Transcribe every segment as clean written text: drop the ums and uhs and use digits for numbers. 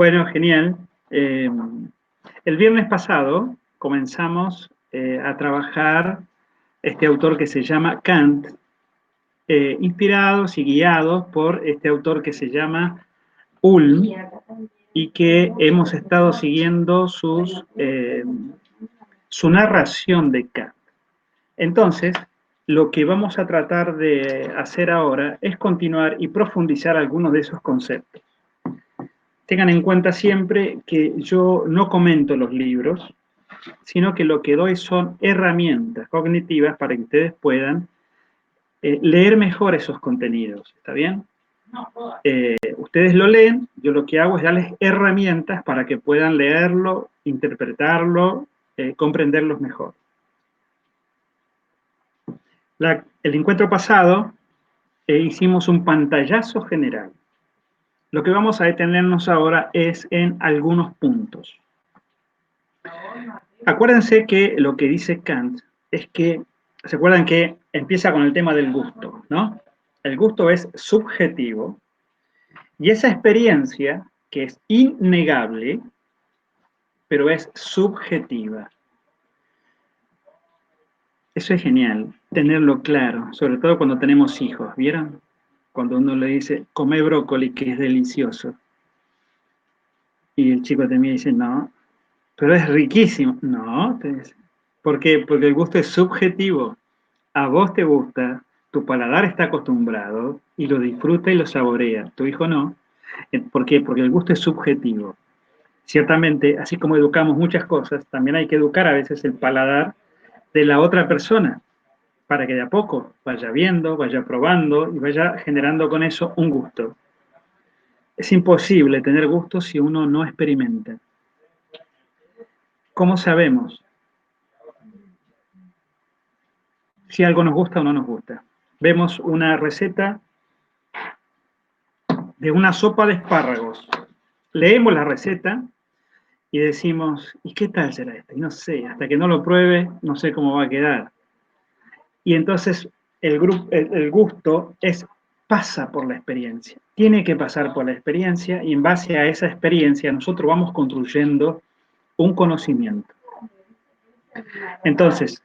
Bueno, genial. El viernes pasado comenzamos a trabajar este autor que se llama Kant, inspirados y guiados por este autor que se llama Ulm y que hemos estado siguiendo su narración de Kant. Entonces, lo que vamos a tratar de hacer ahora es continuar y profundizar algunos de esos conceptos. Tengan en cuenta siempre que yo no comento los libros, sino que lo que doy son herramientas cognitivas para que ustedes puedan leer mejor esos contenidos, ¿está bien? Ustedes lo leen, yo lo que hago es darles herramientas para que puedan leerlo, interpretarlo, comprenderlos mejor. El encuentro pasado hicimos un pantallazo general. Lo que vamos a detenernos ahora es en algunos puntos. Acuérdense que lo que dice Kant es que, ¿se acuerdan que empieza con el tema del gusto, ¿no? El gusto es subjetivo y esa experiencia, que es innegable, pero es subjetiva. Eso es genial, tenerlo claro, sobre todo cuando tenemos hijos, ¿vieron? Cuando uno le dice, come brócoli, que es delicioso. Y el chico te mira y dice, no, pero es riquísimo. No, te dice. ¿Por qué? Porque el gusto es subjetivo. A vos te gusta, tu paladar está acostumbrado y lo disfruta y lo saborea. Tu hijo no. ¿Por qué? Porque el gusto es subjetivo. Ciertamente, así como educamos muchas cosas, también hay que educar a veces el paladar de la otra persona para que de a poco vaya viendo, vaya probando y vaya generando con eso un gusto. Es imposible tener gusto si uno no experimenta. ¿Cómo sabemos si algo nos gusta o no nos gusta? Vemos una receta de una sopa de espárragos. Leemos la receta y decimos, ¿y qué tal será esto? Y no sé, hasta que no lo pruebe, no sé cómo va a quedar. Y entonces el gusto pasa por la experiencia, tiene que pasar por la experiencia y en base a esa experiencia nosotros vamos construyendo un conocimiento. Entonces,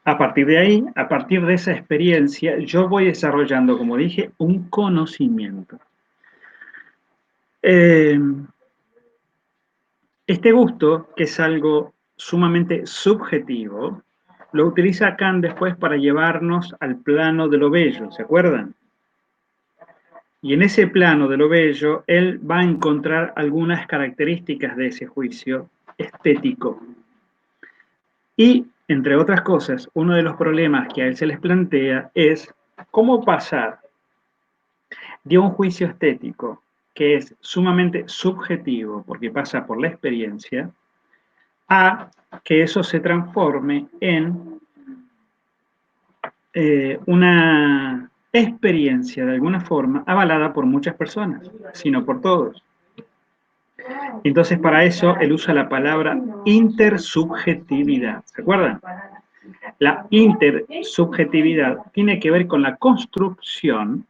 a partir de ahí, a partir de esa experiencia, yo voy desarrollando, como dije, un conocimiento. Este gusto, que es algo sumamente subjetivo, lo utiliza Kant después para llevarnos al plano de lo bello, ¿se acuerdan? Y en ese plano de lo bello, él va a encontrar algunas características de ese juicio estético. Y, entre otras cosas, uno de los problemas que a él se les plantea es cómo pasar de un juicio estético, que es sumamente subjetivo, porque pasa por la experiencia, a que eso se transforme en una experiencia de alguna forma avalada por muchas personas, sino por todos. Entonces, para eso él usa la palabra intersubjetividad. ¿Se acuerdan? La intersubjetividad tiene que ver con la construcción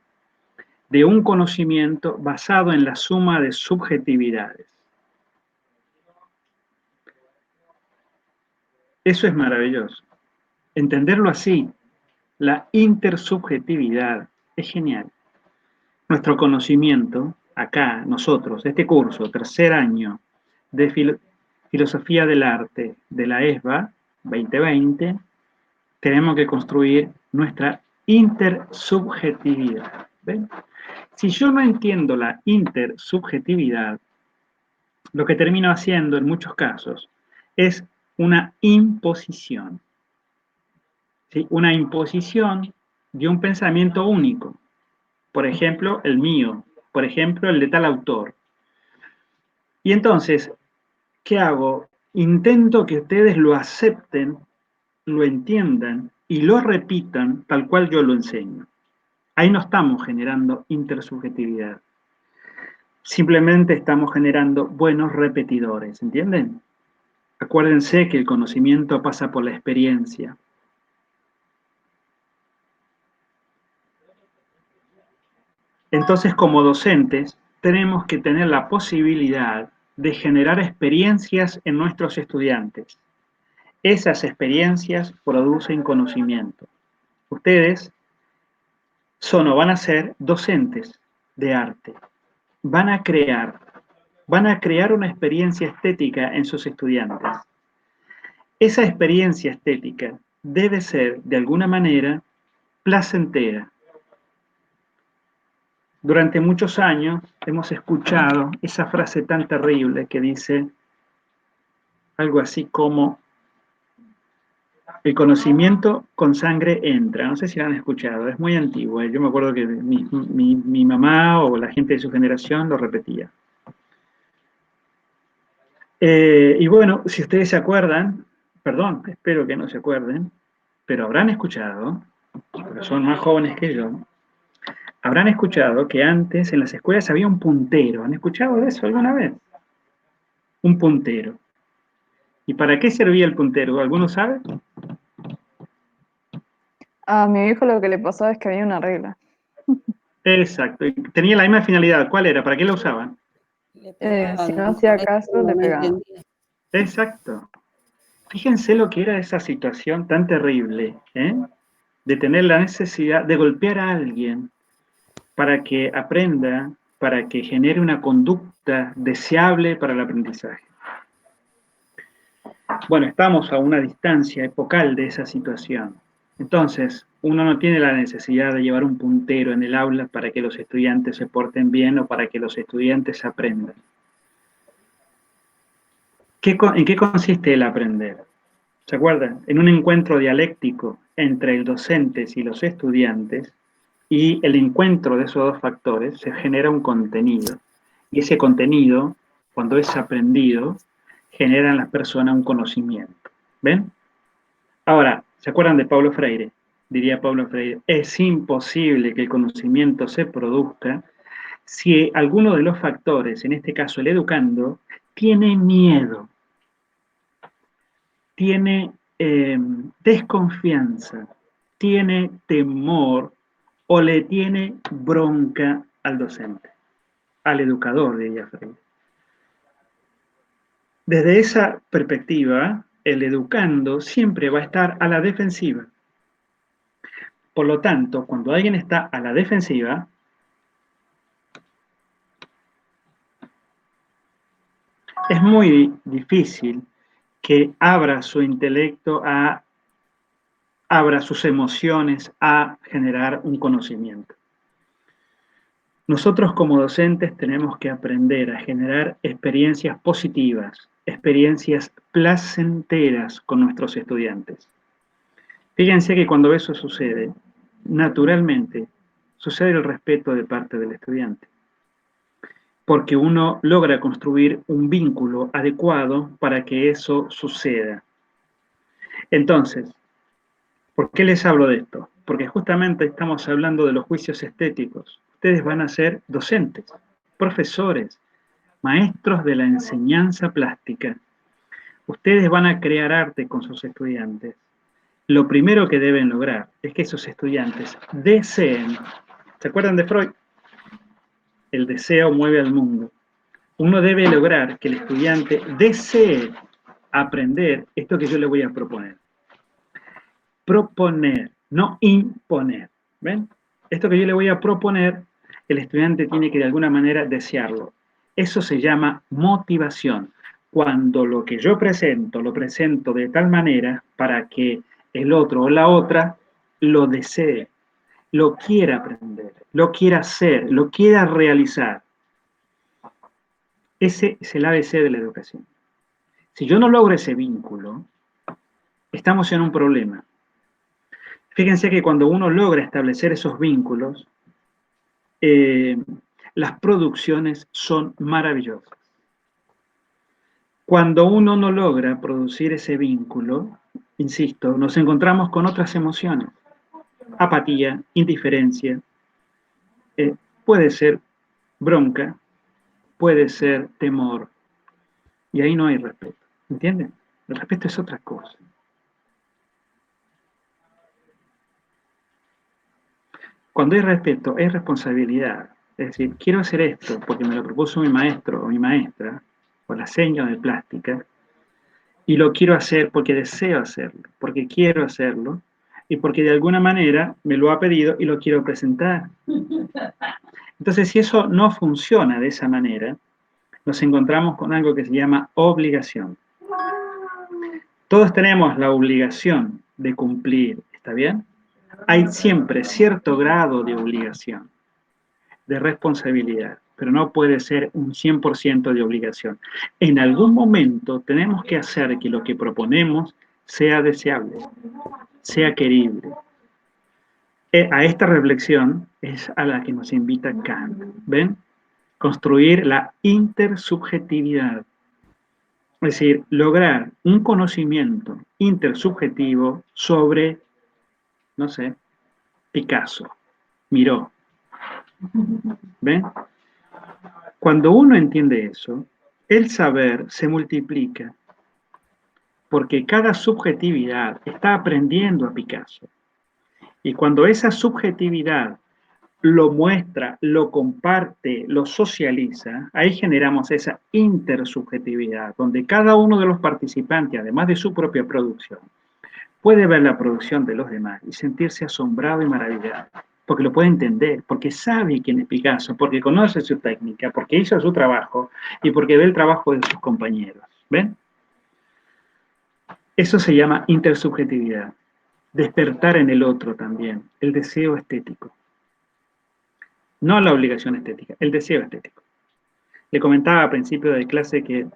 de un conocimiento basado en la suma de subjetividades. Eso es maravilloso. Entenderlo así, la intersubjetividad, es genial. Nuestro conocimiento, acá, nosotros, este curso, tercer año de Filosofía del Arte de la ESBA 2020, tenemos que construir nuestra intersubjetividad. ¿Ven? Si yo no entiendo la intersubjetividad, lo que termino haciendo en muchos casos es una imposición. ¿Sí? Una imposición de un pensamiento único. Por ejemplo, el mío. Por ejemplo, el de tal autor. Y entonces, ¿qué hago? Intento que ustedes lo acepten, lo entiendan y lo repitan tal cual yo lo enseño. Ahí no estamos generando intersubjetividad. Simplemente estamos generando buenos repetidores, ¿entienden? Acuérdense que el conocimiento pasa por la experiencia. Entonces, como docentes, tenemos que tener la posibilidad de generar experiencias en nuestros estudiantes. Esas experiencias producen conocimiento. Ustedes son o van a ser docentes de arte. Van a crear, van a crear una experiencia estética en sus estudiantes. Esa experiencia estética debe ser, de alguna manera, placentera. Durante muchos años hemos escuchado esa frase tan terrible que dice algo así como el conocimiento con sangre entra. No sé si lo han escuchado, es muy antiguo. Yo me acuerdo que mi mamá o la gente de su generación lo repetía. Y bueno, si ustedes se acuerdan, perdón, espero que no se acuerden, pero habrán escuchado, porque son más jóvenes que yo, habrán escuchado que antes en las escuelas había un puntero. ¿Han escuchado de eso alguna vez? Un puntero. ¿Y para qué servía el puntero? ¿Alguno sabe? A mi hijo lo que le pasaba es que había una regla. Exacto. Y tenía la misma finalidad. ¿Cuál era? ¿Para qué lo usaban? Si no hacía caso, le pegaban. Exacto. Fíjense lo que era esa situación tan terrible, ¿eh? De tener la necesidad de golpear a alguien para que aprenda, para que genere una conducta deseable para el aprendizaje. Bueno, estamos a una distancia epocal de esa situación. Entonces, uno no tiene la necesidad de llevar un puntero en el aula para que los estudiantes se porten bien o para que los estudiantes aprendan. ¿En qué consiste el aprender? ¿Se acuerdan? En un encuentro dialéctico entre el docente y los estudiantes, y el encuentro de esos dos factores se genera un contenido. Y ese contenido, cuando es aprendido, genera en la persona un conocimiento. ¿Ven? Ahora, ¿se acuerdan de Paulo Freire? Diría Paulo Freire, es imposible que el conocimiento se produzca si alguno de los factores, en este caso el educando, tiene miedo, tiene desconfianza, tiene temor o le tiene bronca al docente, al educador, diría Freire. Desde esa perspectiva, el educando siempre va a estar a la defensiva. Por lo tanto, cuando alguien está a la defensiva, es muy difícil que abra su intelecto, abra sus emociones a generar un conocimiento. Nosotros como docentes tenemos que aprender a generar experiencias positivas, experiencias placenteras con nuestros estudiantes. Fíjense que cuando eso sucede, naturalmente sucede el respeto de parte del estudiante, porque uno logra construir un vínculo adecuado para que eso suceda. Entonces, ¿por qué les hablo de esto? Porque justamente estamos hablando de los juicios estéticos. Ustedes van a ser docentes, profesores, maestros de la enseñanza plástica. Ustedes van a crear arte con sus estudiantes. Lo primero que deben lograr es que esos estudiantes deseen. ¿Se acuerdan de Freud? El deseo mueve al mundo. Uno debe lograr que el estudiante desee aprender esto que yo le voy a proponer. Proponer, no imponer. ¿Ven? Esto que yo le voy a proponer, el estudiante tiene que de alguna manera desearlo. Eso se llama motivación. Cuando lo que yo presento, lo presento de tal manera para que el otro o la otra lo desee, lo quiera aprender, lo quiera hacer, lo quiera realizar. Ese es el ABC de la educación. Si yo no logro ese vínculo, estamos en un problema. Fíjense que cuando uno logra establecer esos vínculos, las producciones son maravillosas. Cuando uno no logra producir ese vínculo, insisto, nos encontramos con otras emociones. Apatía, indiferencia, puede ser bronca, puede ser temor, y ahí no hay respeto. ¿Entienden? El respeto es otra cosa. Cuando hay respeto, hay responsabilidad. Es decir, quiero hacer esto porque me lo propuso mi maestro o mi maestra, o la seña de plástica, y lo quiero hacer porque deseo hacerlo, porque quiero hacerlo, y porque de alguna manera me lo ha pedido y lo quiero presentar. Entonces, si eso no funciona de esa manera, nos encontramos con algo que se llama obligación. Todos tenemos la obligación de cumplir, ¿está bien? Hay siempre cierto grado de obligación, de responsabilidad, pero no puede ser un 100% de obligación. En algún momento tenemos que hacer que lo que proponemos sea deseable, sea querible. A esta reflexión es a la que nos invita Kant, ¿ven? Construir la intersubjetividad. Es decir, lograr un conocimiento intersubjetivo sobre, no sé, Picasso, Miró. ¿Ven? Cuando uno entiende eso, el saber se multiplica, porque cada subjetividad está aprendiendo a Picasso. Y cuando esa subjetividad lo muestra, lo comparte, lo socializa, ahí generamos esa intersubjetividad, donde cada uno de los participantes, además de su propia producción, puede ver la producción de los demás y sentirse asombrado y maravillado, porque lo puede entender, porque sabe quién es Picasso, porque conoce su técnica, porque hizo su trabajo y porque ve el trabajo de sus compañeros. ¿Ven? Eso se llama intersubjetividad. Despertar en el otro también, el deseo estético. No la obligación estética, el deseo estético. Le comentaba a principio de clase que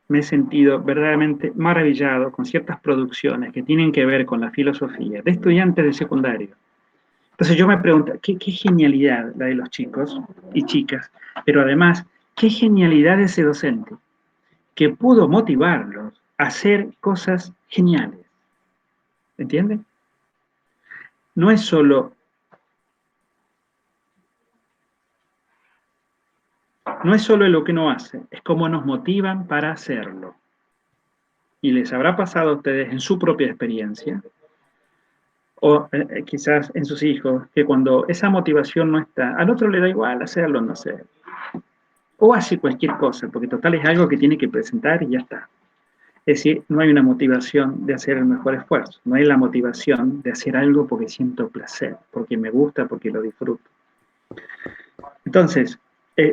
me he sentido verdaderamente maravillado con ciertas producciones que tienen que ver con la filosofía de estudiantes de secundario. Entonces yo me pregunto, qué genialidad la de los chicos y chicas, pero además, qué genialidad de ese docente que pudo motivarlos a hacer cosas geniales. ¿Entienden? No es solo lo que uno hace, es cómo nos motivan para hacerlo. Y les habrá pasado a ustedes en su propia experiencia, o quizás en sus hijos, que cuando esa motivación no está, al otro le da igual hacerlo o no hacerlo. O hace cualquier cosa, porque total es algo que tiene que presentar y ya está. Es decir, no hay una motivación de hacer el mejor esfuerzo, no hay la motivación de hacer algo porque siento placer, porque me gusta, porque lo disfruto. Entonces,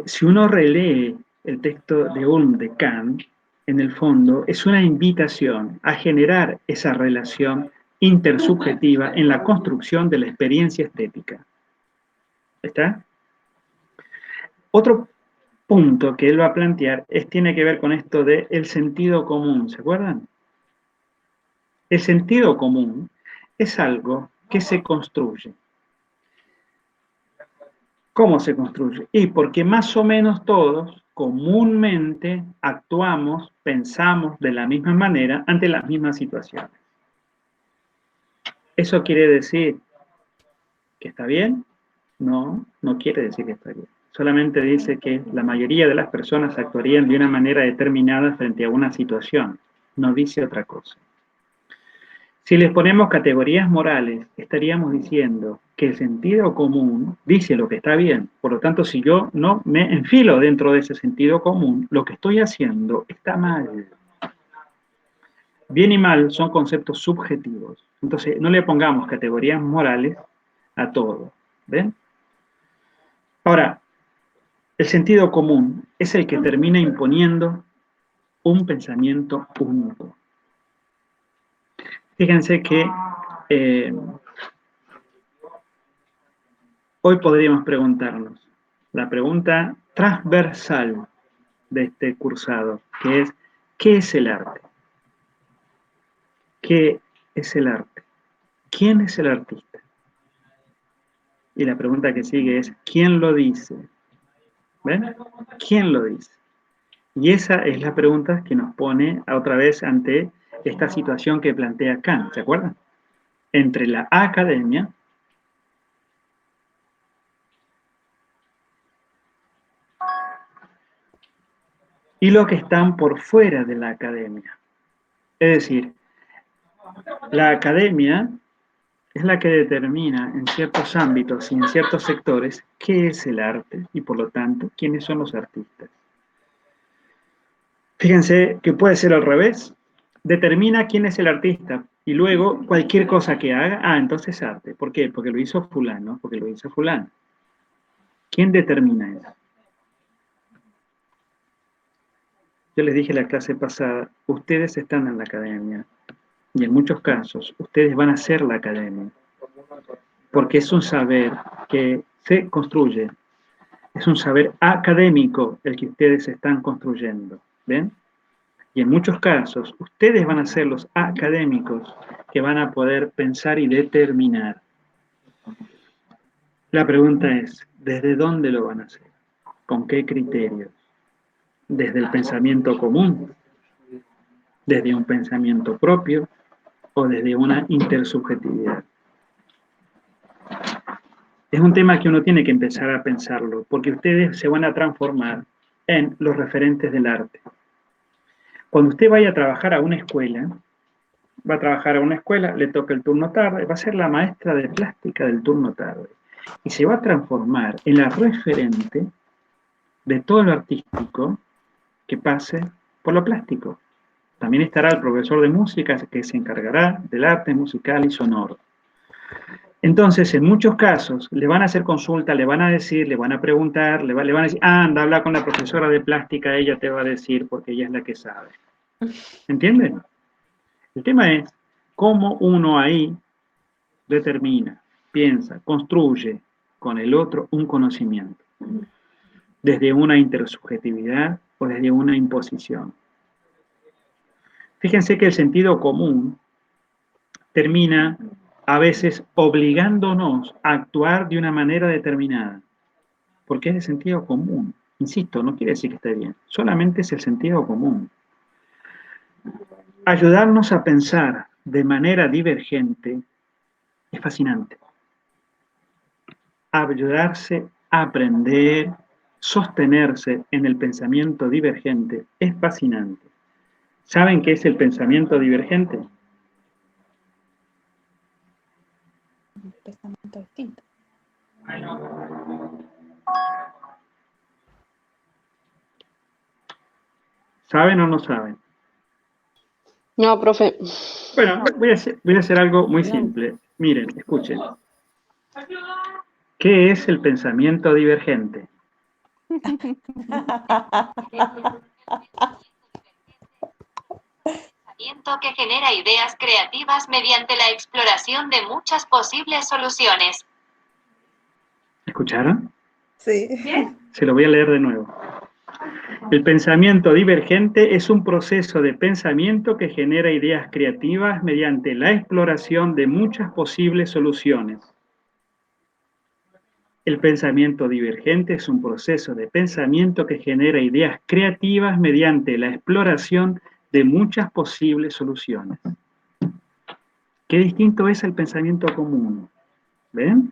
si uno relee el texto de Ulm de Kant, en el fondo es una invitación a generar esa relación intersubjetiva en la construcción de la experiencia estética. ¿Está? Otro punto que él va a plantear tiene que ver con esto de el sentido común, ¿se acuerdan? El sentido común es algo que se construye. ¿Cómo se construye? Y porque más o menos todos comúnmente actuamos, pensamos de la misma manera ante las mismas situaciones. ¿Eso quiere decir que está bien? No, no quiere decir que está bien. Solamente dice que la mayoría de las personas actuarían de una manera determinada frente a una situación. No dice otra cosa. Si les ponemos categorías morales, estaríamos diciendo que el sentido común dice lo que está bien. Por lo tanto, si yo no me enfilo dentro de ese sentido común, lo que estoy haciendo está mal. Bien y mal son conceptos subjetivos. Entonces, no le pongamos categorías morales a todo. ¿Ven? Ahora, el sentido común es el que termina imponiendo un pensamiento único. Fíjense que hoy podríamos preguntarnos la pregunta transversal de este cursado, que es, ¿qué es el arte? ¿Qué es el arte? ¿Quién es el artista? Y la pregunta que sigue es, ¿quién lo dice? ¿Ven? ¿Quién lo dice? Y esa es la pregunta que nos pone otra vez ante esta situación que plantea Kant, ¿se acuerdan? Entre la academia y lo que están por fuera de la academia. Es decir, la academia es la que determina en ciertos ámbitos y en ciertos sectores qué es el arte y por lo tanto quiénes son los artistas. Fíjense que puede ser al revés. Determina quién es el artista y luego cualquier cosa que haga, entonces es arte. ¿Por qué? Porque lo hizo fulano, porque lo hizo fulano. ¿Quién determina eso? Yo les dije en la clase pasada, ustedes están en la academia y en muchos casos ustedes van a ser la academia, porque es un saber que se construye, es un saber académico el que ustedes están construyendo, ¿ven? Y en muchos casos ustedes van a ser los académicos que van a poder pensar y determinar. La pregunta es, ¿desde dónde lo van a hacer? ¿Con qué criterios? ¿Desde el pensamiento común? ¿Desde un pensamiento propio? ¿O desde una intersubjetividad? Es un tema que uno tiene que empezar a pensarlo, porque ustedes se van a transformar en los referentes del arte. Cuando usted vaya a trabajar a una escuela, va a trabajar a una escuela, le toca el turno tarde, va a ser la maestra de plástica del turno tarde. Y se va a transformar en la referente de todo lo artístico que pase por lo plástico. También estará el profesor de música que se encargará del arte musical y sonoro. Entonces, en muchos casos, le van a hacer consulta, le van a decir, le van a preguntar, le van a decir, anda, habla con la profesora de plástica, ella te va a decir porque ella es la que sabe. ¿Entienden? El tema es cómo uno ahí determina, piensa, construye con el otro un conocimiento, desde una intersubjetividad o desde una imposición. Fíjense que el sentido común termina a veces obligándonos a actuar de una manera determinada, porque es el sentido común. Insisto, no quiere decir que esté bien, solamente es el sentido común. Ayudarnos a pensar de manera divergente es fascinante. Ayudarse a aprender, sostenerse en el pensamiento divergente es fascinante. ¿Saben qué es el pensamiento divergente? Un pensamiento distinto. ¿Saben o no saben? No, profe. Bueno, voy a hacer algo muy simple. Miren, escuchen. ¿Qué es el pensamiento divergente? Que genera ideas creativas mediante la exploración de muchas posibles soluciones. ¿Escucharon? Sí. Se lo voy a leer de nuevo. El pensamiento divergente es un proceso de pensamiento que genera ideas creativas mediante la exploración de muchas posibles soluciones. El pensamiento divergente es un proceso de pensamiento que genera ideas creativas mediante la exploración de muchas posibles soluciones. Qué distinto es el pensamiento común. ¿Ven?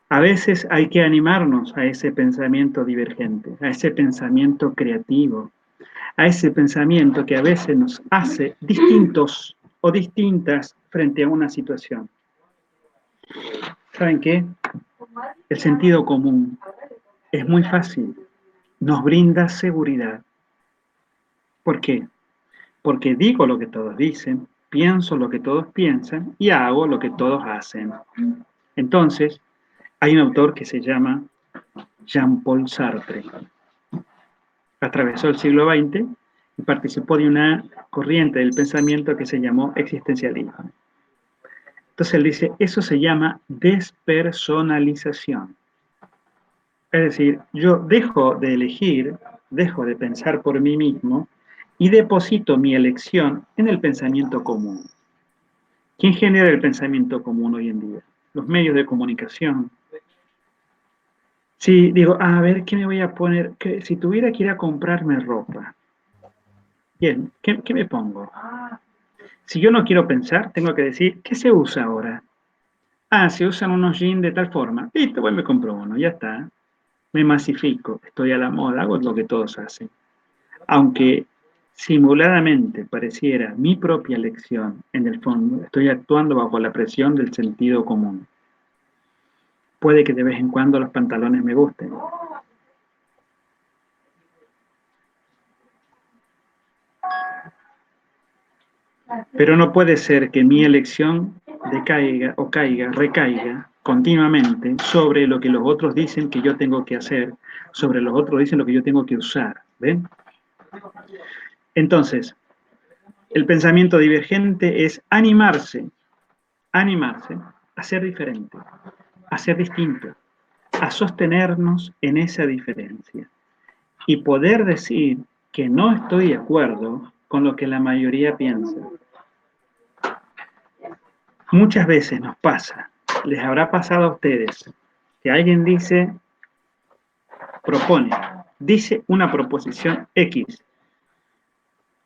A veces hay que animarnos a ese pensamiento divergente, a ese pensamiento creativo, a ese pensamiento que a veces nos hace distintos o distintas frente a una situación. ¿Saben qué? El sentido común es muy fácil, nos brinda seguridad. ¿Por qué? Porque digo lo que todos dicen, pienso lo que todos piensan y hago lo que todos hacen. Entonces, hay un autor que se llama Jean-Paul Sartre. Atravesó el siglo XX y participó de una corriente del pensamiento que se llamó existencialismo. Entonces él dice, eso se llama despersonalización. Es decir, yo dejo de elegir, dejo de pensar por mí mismo y deposito mi elección en el pensamiento común. ¿Quién genera el pensamiento común hoy en día? Los medios de comunicación. Si digo, a ver, ¿qué me voy a poner? Si tuviera que ir a comprarme ropa, bien, ¿qué me pongo? Si yo no quiero pensar, tengo que decir, ¿qué se usa ahora? Se usan unos jeans de tal forma. Listo, pues me compro uno, ya está. Me masifico, estoy a la moda, hago lo que todos hacen. Aunque simuladamente pareciera mi propia elección, en el fondo estoy actuando bajo la presión del sentido común. Puede que de vez en cuando los pantalones me gusten. Pero no puede ser que mi elección recaiga continuamente sobre lo que los otros dicen que yo tengo que hacer, sobre los otros dicen lo que yo tengo que usar. ¿Ven? Entonces, el pensamiento divergente es animarse a ser diferente, a ser distinto, a sostenernos en esa diferencia y poder decir que no estoy de acuerdo con lo que la mayoría piensa. Muchas veces nos pasa, les habrá pasado a ustedes, que alguien dice una proposición X,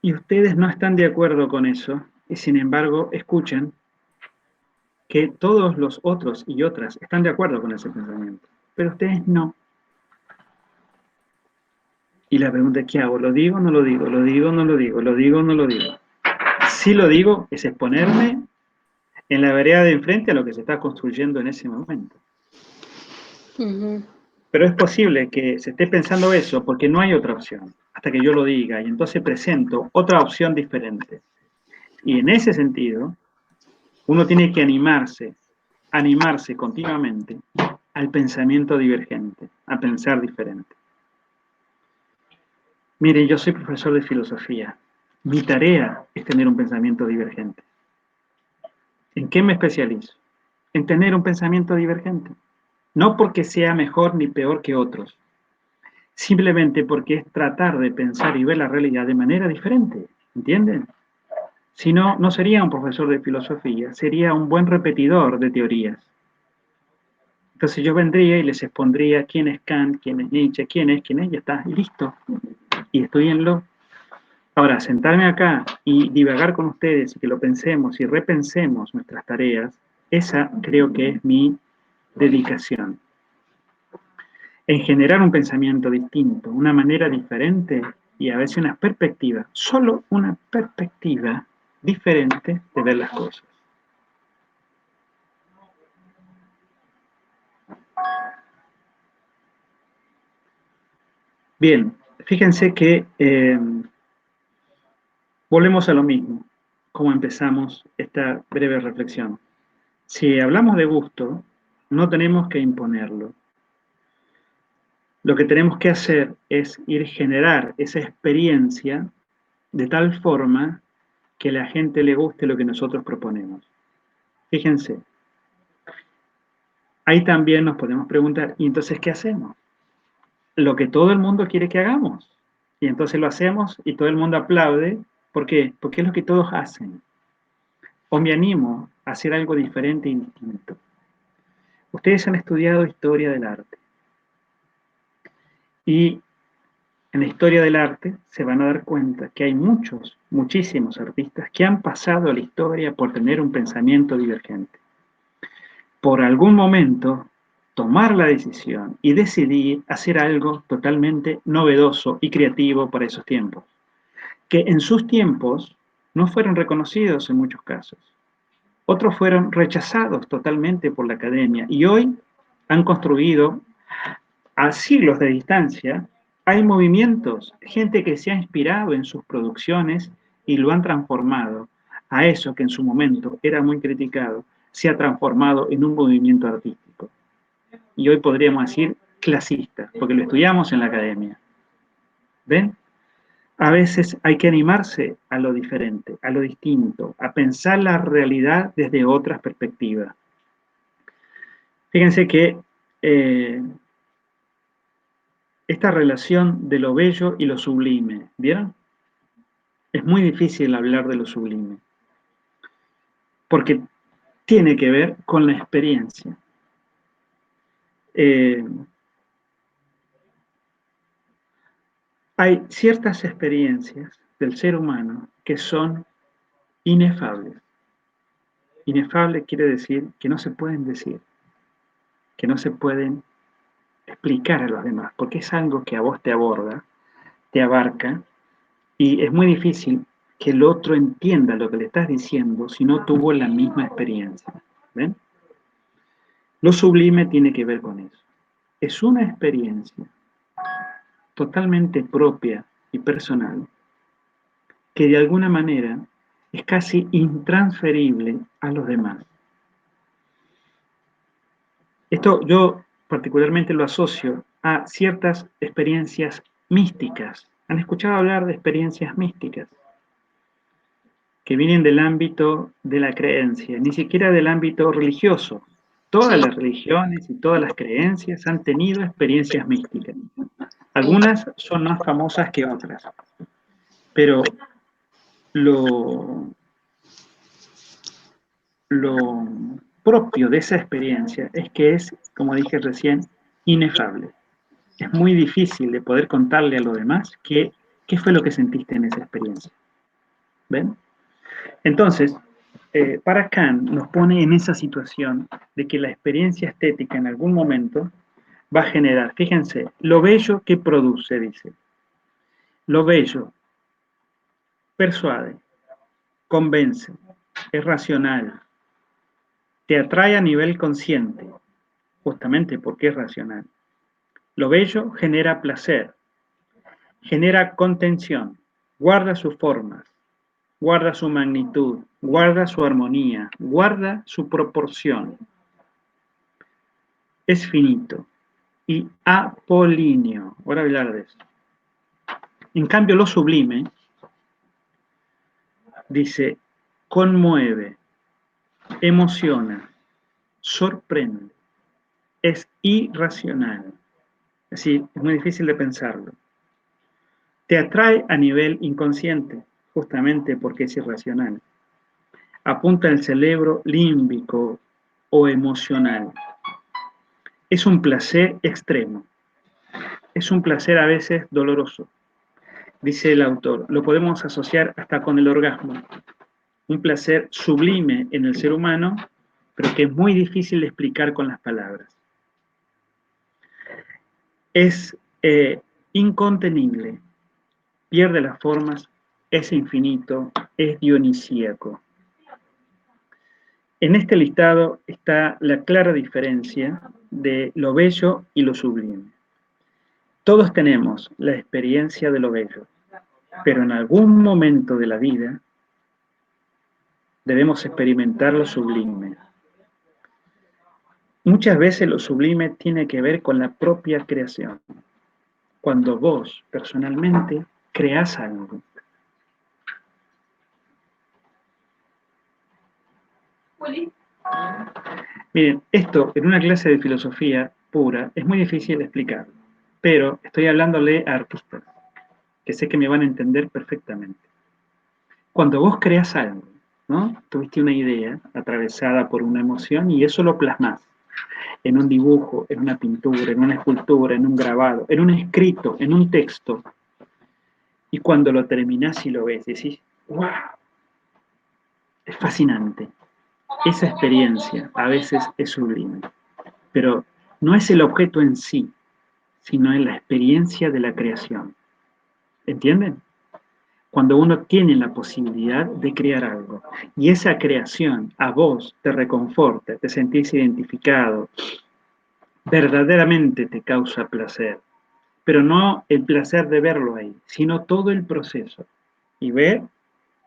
y ustedes no están de acuerdo con eso, y sin embargo escuchan que todos los otros y otras están de acuerdo con ese pensamiento, pero ustedes no. Y la pregunta es, ¿qué hago? ¿Lo digo o no lo digo? ¿Lo digo o no lo digo? ¿Lo digo o no lo digo? Si lo digo, es exponerme en la vereda de enfrente a lo que se está construyendo en ese momento. Pero es posible que se esté pensando eso porque no hay otra opción, hasta que yo lo diga, y entonces presento otra opción diferente. Y en ese sentido, uno tiene que animarse continuamente al pensamiento divergente, a pensar diferente. Mire, yo soy profesor de filosofía. Mi tarea es tener un pensamiento divergente. ¿En qué me especializo? En tener un pensamiento divergente. No porque sea mejor ni peor que otros, simplemente porque es tratar de pensar y ver la realidad de manera diferente, ¿entienden? Si no, no sería un profesor de filosofía, sería un buen repetidor de teorías. Entonces yo vendría y les expondría quién es Kant, quién es Nietzsche, quién es, ya está, y listo. Y estudienlo. Ahora, sentarme acá y divagar con ustedes y que lo pensemos y repensemos nuestras tareas, esa creo que es mi dedicación. En generar un pensamiento distinto, una manera diferente y a veces una perspectiva, solo una perspectiva diferente de ver las cosas. Bien, fíjense que volvemos a lo mismo, como empezamos esta breve reflexión. Si hablamos de gusto, no tenemos que imponerlo. Lo que tenemos que hacer es generar esa experiencia de tal forma que a la gente le guste lo que nosotros proponemos. Fíjense, ahí también nos podemos preguntar, ¿y entonces qué hacemos? Lo que todo el mundo quiere que hagamos. Y entonces lo hacemos y todo el mundo aplaude. ¿Por qué? Porque es lo que todos hacen. O me animo a hacer algo diferente y distinto. Ustedes han estudiado historia del arte. Y en la historia del arte se van a dar cuenta que hay muchísimos artistas que han pasado a la historia por tener un pensamiento divergente. Por algún momento, tomar la decisión y decidir hacer algo totalmente novedoso y creativo para esos tiempos, que en sus tiempos no fueron reconocidos en muchos casos. Otros fueron rechazados totalmente por la academia y hoy han construido a siglos de distancia. Hay movimientos, gente que se ha inspirado en sus producciones y lo han transformado a eso que en su momento era muy criticado, se ha transformado en un movimiento artístico. Y hoy podríamos decir clasista, porque lo estudiamos en la academia. ¿Ven? A veces hay que animarse a lo diferente, a lo distinto, a pensar la realidad desde otras perspectivas. Fíjense que esta relación de lo bello y lo sublime, ¿vieron? Es muy difícil hablar de lo sublime, porque tiene que ver con la experiencia. Hay ciertas experiencias del ser humano que son inefables. Inefable quiere decir que no se pueden decir, que no se pueden explicar a los demás, porque es algo que a vos te aborda, te abarca Y es muy difícil que el otro entienda lo que le estás diciendo si no tuvo la misma experiencia. ¿Ven? Lo sublime tiene que ver con eso. Es una experiencia totalmente propia y personal que de alguna manera es casi intransferible a los demás. Esto yo particularmente lo asocio a ciertas experiencias místicas. ¿Han escuchado hablar de experiencias místicas? Que vienen del ámbito de la creencia, ni siquiera del ámbito religioso. Todas Sí, las religiones y todas las creencias han tenido experiencias místicas. Algunas son más famosas que otras, pero lo propio de esa experiencia es que es, como dije recién, inefable. Es muy difícil de poder contarle a los demás qué fue lo que sentiste en esa experiencia. ¿Ven? Entonces, para Kant nos pone en esa situación de que la experiencia estética en algún momento va a generar, fíjense, lo bello que produce, dice. Lo bello persuade, convence, es racional, te atrae a nivel consciente, justamente porque es racional. Lo bello genera placer, genera contención, guarda sus formas, guarda su magnitud, guarda su armonía, guarda su proporción. Es finito y apolíneo. Ahora voy a hablar de eso. En cambio, lo sublime dice, conmueve, emociona, sorprende, es irracional. Es decir, es muy difícil de pensarlo. Te atrae a nivel inconsciente, justamente porque es irracional. Apunta al cerebro límbico o emocional. Es un placer extremo. Es un placer a veces doloroso. Dice el autor, lo podemos asociar hasta con el orgasmo. Un placer sublime en el ser humano, pero que es muy difícil de explicar con las palabras. Es incontenible, pierde las formas, es infinito, es dionisíaco. En este listado está la clara diferencia de lo bello y lo sublime. Todos tenemos la experiencia de lo bello, pero en algún momento de la vida debemos experimentar lo sublime. Muchas veces lo sublime tiene que ver con la propia creación. Cuando vos, personalmente, creás algo. Miren, esto en una clase de filosofía pura es muy difícil de explicar, pero estoy hablándole a artistas, que sé que me van a entender perfectamente. Cuando vos creás algo, ¿no? Tuviste una idea atravesada por una emoción y eso lo plasmás en un dibujo, en una pintura, en una escultura, en un grabado, en un escrito, en un texto. Y cuando lo terminás y lo ves, decís, ¡wow! Es fascinante. Esa experiencia a veces es sublime, pero no es el objeto en sí, sino en la experiencia de la creación. ¿Entienden? Cuando uno tiene la posibilidad de crear algo y esa creación a vos te reconforta, te sentís identificado, verdaderamente te causa placer, pero no el placer de verlo ahí, sino todo el proceso y ver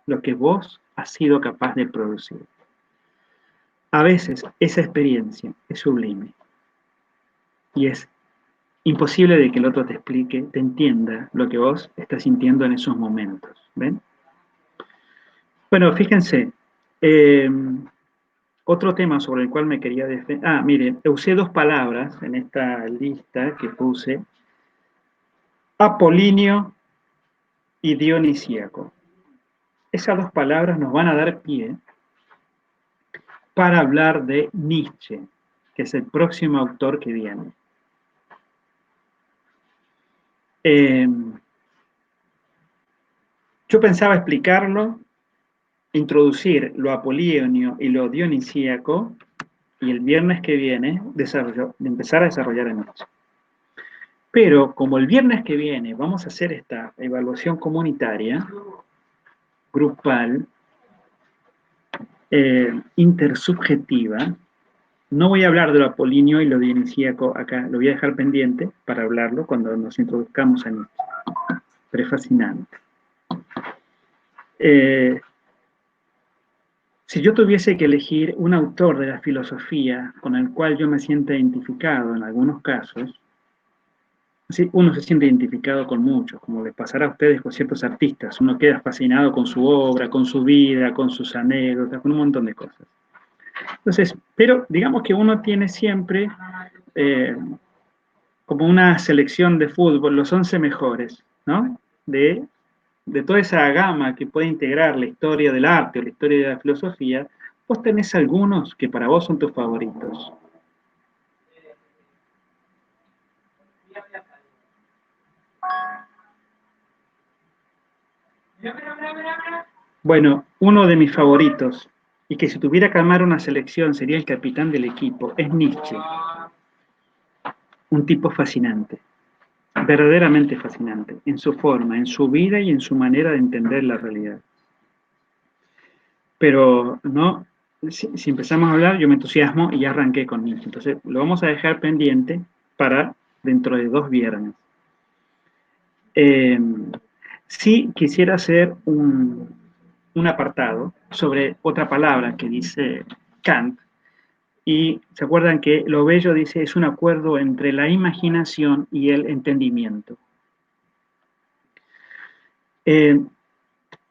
lo que vos has sido capaz de producir. A veces esa experiencia es sublime y es imposible de que el otro te explique, te entienda lo que vos estás sintiendo en esos momentos. ¿Ven? Bueno, fíjense, otro tema sobre el cual me quería defender. Ah, miren, usé dos palabras en esta lista que puse: apolíneo y dionisíaco. Esas dos palabras nos van a dar pie para hablar de Nietzsche, que es el próximo autor que viene. Yo pensaba explicarlo, introducir lo apolíneo y lo dionisíaco, y el viernes que viene empezar a desarrollar en Nietzsche. Pero como el viernes que viene vamos a hacer esta evaluación comunitaria, grupal, intersubjetiva, no voy a hablar de lo apolíneo y lo dionisíaco acá, lo voy a dejar pendiente para hablarlo cuando nos introduzcamos en esto. Pero es fascinante. Si yo tuviese que elegir un autor de la filosofía con el cual yo me sienta identificado en algunos casos, sí, uno se siente identificado con muchos, como les pasará a ustedes con ciertos artistas, uno queda fascinado con su obra, con su vida, con sus anécdotas, con un montón de cosas. Entonces, pero digamos que uno tiene siempre como una selección de fútbol, los 11 mejores, ¿no? De toda esa gama que puede integrar la historia del arte o la historia de la filosofía, vos tenés algunos que para vos son tus favoritos. Bueno, uno de mis favoritos, y que si tuviera que armar una selección sería el capitán del equipo, es Nietzsche. Un tipo fascinante, verdaderamente fascinante, en su forma, en su vida y en su manera de entender la realidad. Pero no, si empezamos a hablar, yo me entusiasmo y ya arranqué con Nietzsche. Entonces, lo vamos a dejar pendiente para dentro de 2 viernes. Sí quisiera hacer un apartado sobre otra palabra que dice Kant. Y se acuerdan que lo bello, dice, es un acuerdo entre la imaginación y el entendimiento. Del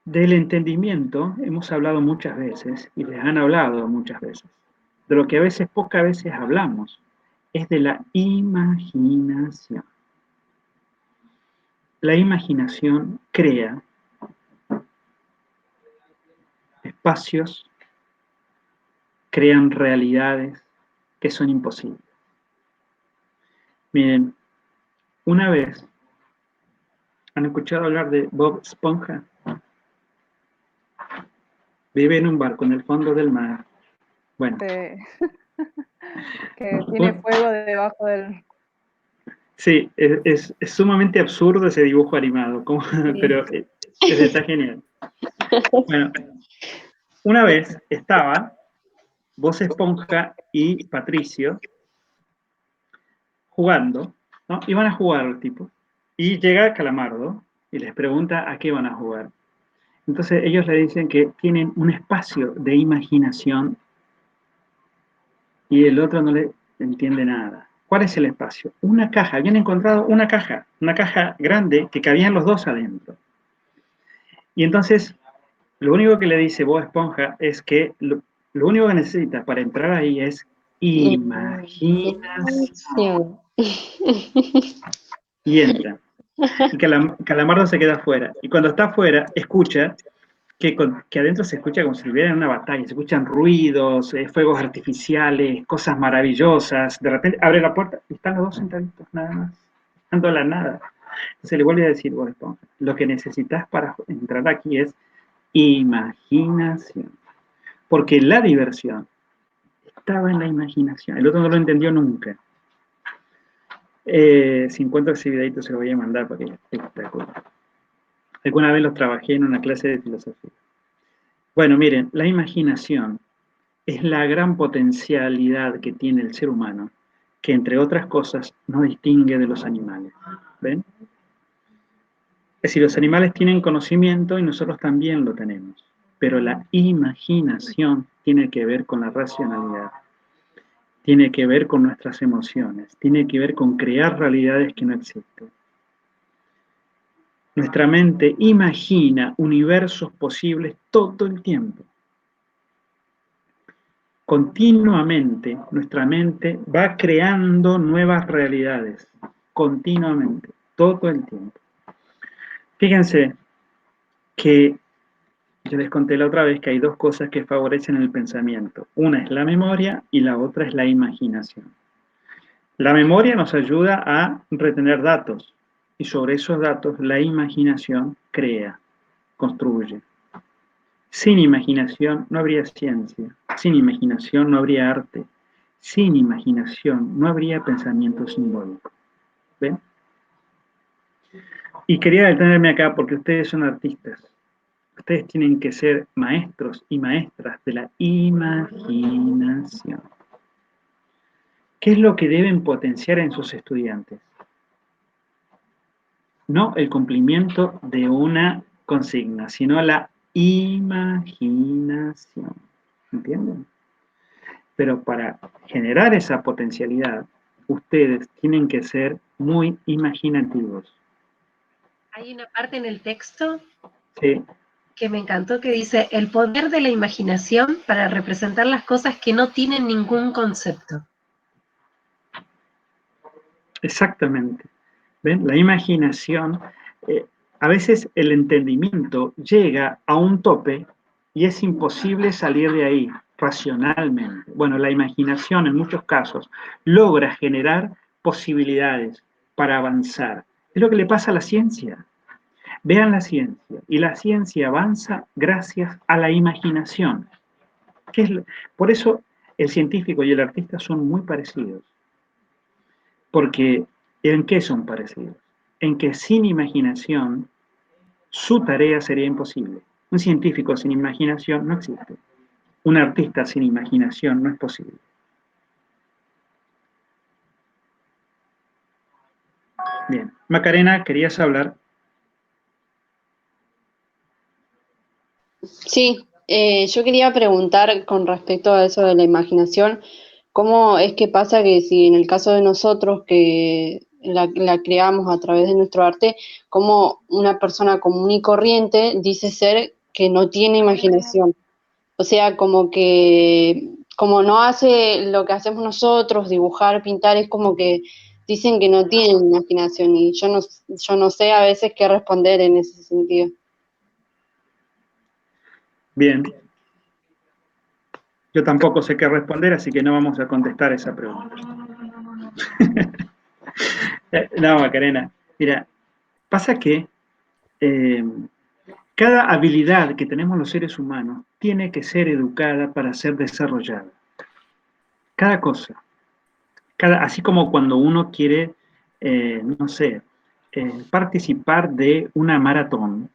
entendimiento hemos hablado muchas veces, y les han hablado muchas veces. De lo que a veces, pocas veces hablamos, es de la imaginación. La imaginación crea espacios, crean realidades que son imposibles. Miren, una vez, ¿han escuchado hablar de Bob Esponja? Vive en un barco en el fondo del mar. Bueno. Que tiene fuego debajo del... Sí, es sumamente absurdo ese dibujo animado, pero está genial. Bueno, una vez estaban Bob Esponja y Patricio jugando, ¿no? Iban a jugar los tipos. Y llega Calamardo y les pregunta a qué van a jugar. Entonces ellos le dicen que tienen un espacio de imaginación y el otro no le entiende nada. ¿Cuál es el espacio? Una caja, habían encontrado una caja grande que cabían los dos adentro. Y entonces, lo único que le dice Bob Esponja es que lo único que necesita para entrar ahí es imaginación. Y entra. Y Calamardo se queda afuera. Y cuando está afuera, escucha que adentro se escucha como si hubiera una batalla, se escuchan ruidos, fuegos artificiales, cosas maravillosas. De repente abre la puerta y están los dos sentaditos, nada más, dando la nada. Entonces le vuelve a decir Bob Esponja, lo que necesitas para entrar aquí es imaginación. Porque la diversión estaba en la imaginación. El otro no lo entendió nunca. Si encuentro ese videito se lo voy a mandar porque es espectacular. Alguna vez los trabajé en una clase de filosofía. Bueno, miren, la imaginación es la gran potencialidad que tiene el ser humano, que entre otras cosas nos distingue de los animales. ¿Ven? Es decir, los animales tienen conocimiento y nosotros también lo tenemos, pero la imaginación tiene que ver con la racionalidad, tiene que ver con nuestras emociones, tiene que ver con crear realidades que no existen. Nuestra mente imagina universos posibles todo el tiempo. Continuamente, nuestra mente va creando nuevas realidades, continuamente, todo el tiempo. Fíjense que yo les conté la otra vez que hay 2 cosas que favorecen el pensamiento. Una es la memoria y la otra es la imaginación. La memoria nos ayuda a retener datos y sobre esos datos la imaginación crea, construye. Sin imaginación no habría ciencia, sin imaginación no habría arte, sin imaginación no habría pensamiento simbólico. ¿Ven? Y quería detenerme acá porque ustedes son artistas. Ustedes tienen que ser maestros y maestras de la imaginación. ¿Qué es lo que deben potenciar en sus estudiantes? No el cumplimiento de una consigna, sino la imaginación. ¿Entienden? Pero para generar esa potencialidad, ustedes tienen que ser muy imaginativos. Hay una parte en el texto ¿Sí? que me encantó que dice, el poder de la imaginación para representar las cosas que no tienen ningún concepto. Exactamente. ¿Ven? La imaginación, a veces el entendimiento llega a un tope y es imposible salir de ahí racionalmente. Bueno, la imaginación en muchos casos logra generar posibilidades para avanzar. Es lo que le pasa a la ciencia. Vean la ciencia, y la ciencia avanza gracias a la imaginación. Por eso el científico y el artista son muy parecidos. Porque, ¿en qué son parecidos? En que sin imaginación su tarea sería imposible. Un científico sin imaginación no existe. Un artista sin imaginación no es posible. Bien. Macarena, ¿querías hablar? Sí, yo quería preguntar con respecto a eso de la imaginación, ¿cómo es que pasa que si en el caso de nosotros que la creamos a través de nuestro arte, como una persona común y corriente dice ser que no tiene imaginación? O sea, como que, como no hace lo que hacemos nosotros, dibujar, pintar, es como que dicen que no tienen imaginación y yo no sé a veces qué responder en ese sentido. Bien. Yo tampoco sé qué responder, así que no vamos a contestar esa pregunta. No, Macarena. Mira, pasa que eh, cada habilidad que tenemos los seres humanos tiene que ser educada para ser desarrollada. Cada cosa. Así como cuando uno quiere, no sé, participar de una maratón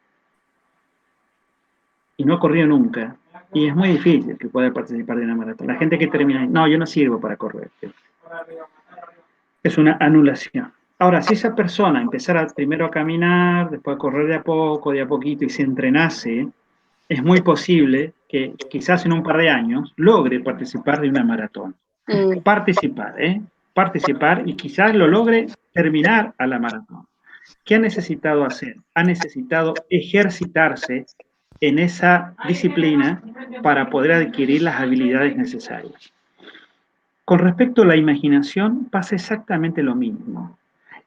y no ha corrido nunca, y es muy difícil que pueda participar de una maratón. La gente que termina, no, yo no sirvo para correr. Es una anulación. Ahora, si esa persona empezara primero a caminar, después a correr de a poco, de a poquito, y se entrenase, es muy posible que quizás en un par de años logre participar de una maratón. Mm. Participar, ¿eh? Participar y quizás lo logre terminar a la maratón. ¿Qué ha necesitado hacer? Ha necesitado ejercitarse en esa disciplina para poder adquirir las habilidades necesarias. Con respecto a la imaginación, pasa exactamente lo mismo.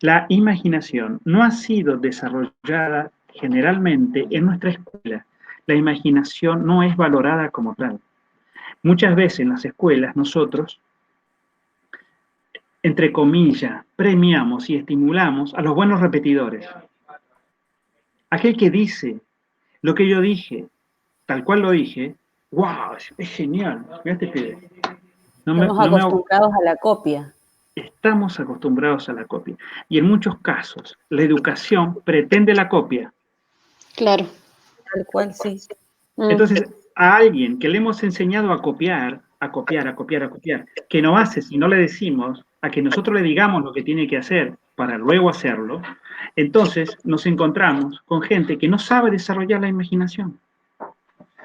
La imaginación no ha sido desarrollada generalmente en nuestra escuela. La imaginación no es valorada como tal. Muchas veces en las escuelas nosotros, entre comillas, premiamos y estimulamos a los buenos repetidores. Aquel que dice lo que yo dije, tal cual lo dije, wow, es genial. Fíjate que Estamos acostumbrados a la copia. estamos acostumbrados a la copia. Y en muchos casos, la educación pretende la copia. Claro. Tal cual, sí. Entonces, a alguien que le hemos enseñado a copiar, a copiar, a copiar, a copiar, que no hace si no le decimos, a que nosotros le digamos lo que tiene que hacer para luego hacerlo, entonces nos encontramos con gente que no sabe desarrollar la imaginación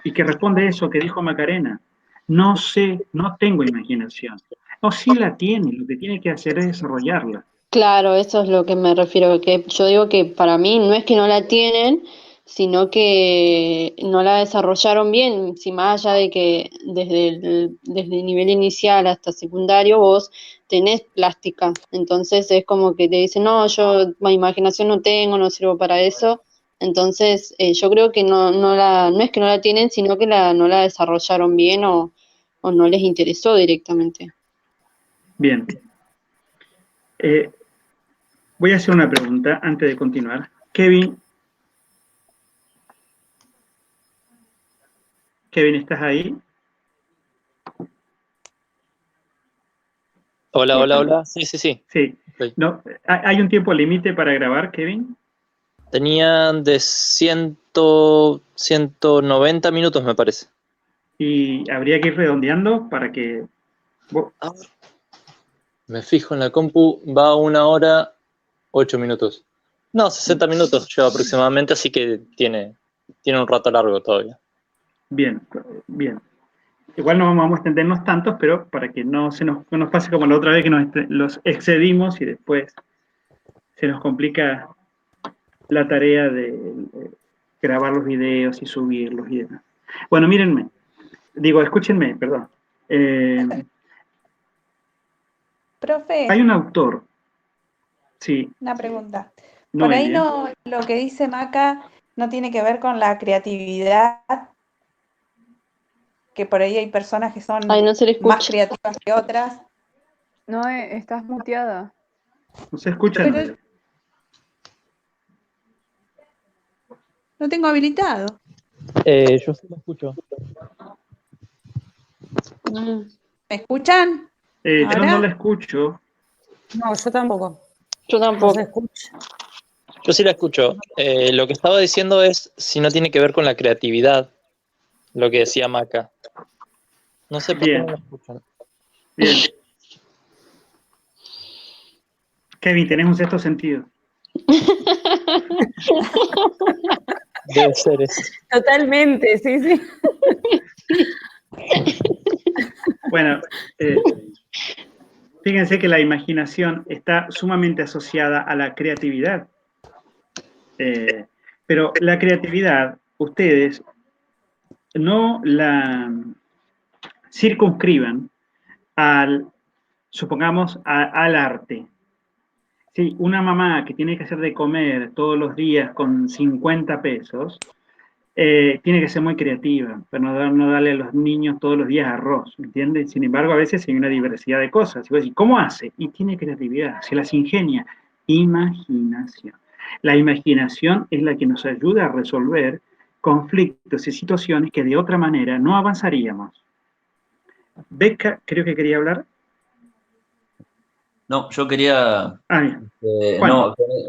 y que responde eso que dijo Macarena. No sé, no tengo imaginación. No, sí la tiene, lo que tiene que hacer es desarrollarla. Claro, eso es lo que me refiero, que yo digo que para mí no es que no la tienen, sino que no la desarrollaron bien, si más allá de que desde el nivel inicial hasta secundario vos tenés plástica, entonces es como que te dicen, no, yo mi imaginación no tengo, no sirvo para eso, entonces yo creo que no es que no la tienen, sino que no la desarrollaron bien o no les interesó directamente. Bien. Voy a hacer una pregunta antes de continuar. Kevin, ¿estás ahí? Hola, hola, hola. Sí, sí, sí. Sí. Estoy. No, ¿hay un tiempo límite para grabar, Kevin? Tenían de 190 minutos, me parece. Y habría que ir redondeando para que... Me fijo en la compu, va 1 hora, 8 minutos. No, 60 minutos lleva aproximadamente, así que tiene un rato largo todavía. Bien, bien. Igual no vamos a extendernos tantos, pero para que no nos pase como la otra vez que los excedimos y después se nos complica la tarea de grabar los videos y subirlos y demás. Bueno, escúchenme, perdón. Profe, Hay un autor, sí. una pregunta. Por ahí no, lo que dice Maca no tiene que ver con la creatividad, que por ahí hay personas que son Ay, no se le escucha. más creativas que otras. No, estás muteada. No se escucha Pero nada. no tengo habilitado. Yo sí lo escucho. ¿Me escuchan? Yo ¿Ahora? no la escucho. No, yo tampoco. Yo tampoco. No se escucha. Yo sí la escucho. Lo que estaba diciendo es si no tiene que ver con la creatividad, lo que decía Maca. No sé por qué no la escuchan. Bien. Kevin, tenés un sexto sentido. Debe ser eso. Totalmente, sí. Bueno, fíjense que la imaginación está sumamente asociada a la creatividad. Pero la creatividad, ustedes no la circunscriban supongamos, al arte. Sí, una mamá que tiene que hacer de comer todos los días con 50 pesos, tiene que ser muy creativa, pero no darle a los niños todos los días arroz, ¿entiendes? Sin embargo, a veces hay una diversidad de cosas. Y vos decís, ¿cómo hace? Y tiene creatividad, se las ingenia. Imaginación. La imaginación es la que nos ayuda a resolver conflictos y situaciones que de otra manera no avanzaríamos. Becca, creo que quería hablar. No, yo quería, Juan.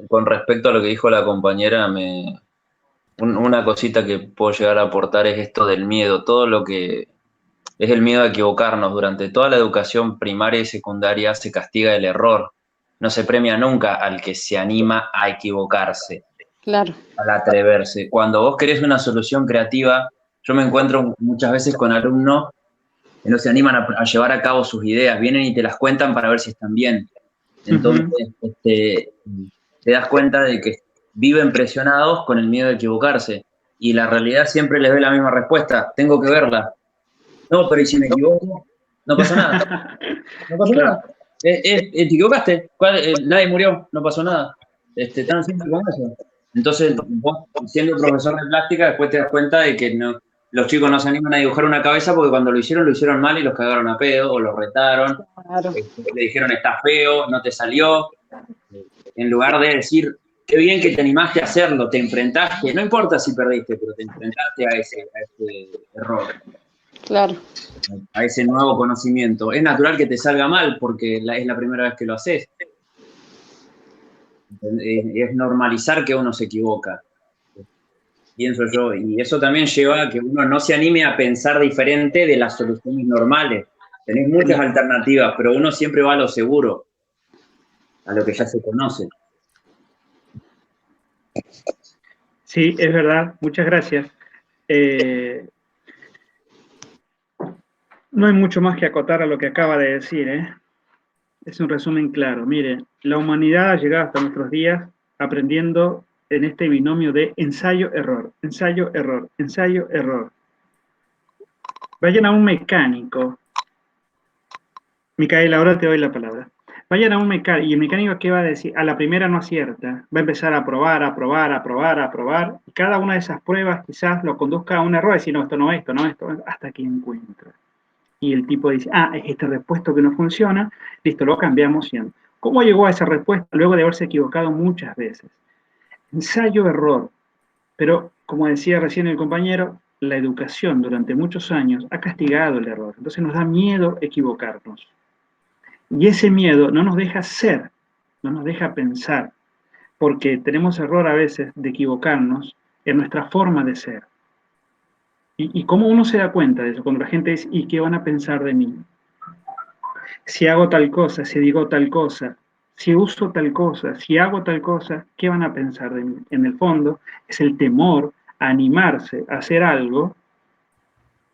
con respecto a lo que dijo la compañera, una cosita que puedo llegar a aportar es esto del miedo, todo lo que es el miedo a equivocarnos. Durante toda la educación primaria y secundaria se castiga el error, no se premia nunca al que se anima a equivocarse, claro, al atreverse. Cuando vos querés una solución creativa, yo me encuentro muchas veces con alumnos que no se animan a llevar a cabo sus ideas, vienen y te las cuentan para ver si están bien. Entonces, te das cuenta de que viven presionados con el miedo de equivocarse. Y la realidad siempre les ve la misma respuesta, tengo que verla. No, pero ¿y si me equivoco? No pasa nada. No pasa nada. ¿Te equivocaste? Nadie murió, no pasó nada. Tan simple como eso. Entonces, vos, siendo profesor de plástica, después te das cuenta de que no, los chicos no se animan a dibujar una cabeza porque cuando lo hicieron mal y los cagaron a pedo, o los retaron, claro. Le dijeron está feo, no te salió. En lugar de decir, qué bien que te animaste a hacerlo, te enfrentaste, no importa si perdiste, pero te enfrentaste a ese error. Claro. A ese nuevo conocimiento. Es natural que te salga mal porque es la primera vez que lo haces. Es normalizar que uno se equivoca, pienso yo, y eso también lleva a que uno no se anime a pensar diferente de las soluciones normales. Tenés muchas alternativas, pero uno siempre va a lo seguro, a lo que ya se conoce. Sí, es verdad, muchas gracias. No hay mucho más que acotar a lo que acaba de decir, ¿eh? Es un resumen claro. Mire, la humanidad ha llegado hasta nuestros días aprendiendo en este binomio de ensayo-error, ensayo-error, ensayo-error. Vayan a un mecánico. Micaela, ahora te doy la palabra. Vayan a un mecánico, y el mecánico, ¿qué va a decir? A la primera no acierta, va a empezar a probar, y cada una de esas pruebas quizás lo conduzca a un error, decir, no, esto, hasta que encuentra. Y el tipo dice, es este repuesto que no funciona, listo, lo cambiamos. ¿Cómo llegó a esa respuesta luego de haberse equivocado muchas veces? Ensayo-error. Pero, como decía recién el compañero, la educación durante muchos años ha castigado el error. Entonces nos da miedo equivocarnos. Y ese miedo no nos deja ser, no nos deja pensar. porque tenemos error a veces de equivocarnos en nuestra forma de ser. ¿Y cómo uno se da cuenta de eso? Cuando la gente dice, ¿y qué van a pensar de mí? Si hago tal cosa, si digo tal cosa, si uso tal cosa, si hago tal cosa, ¿qué van a pensar de mí? En el fondo, es el temor a animarse a hacer algo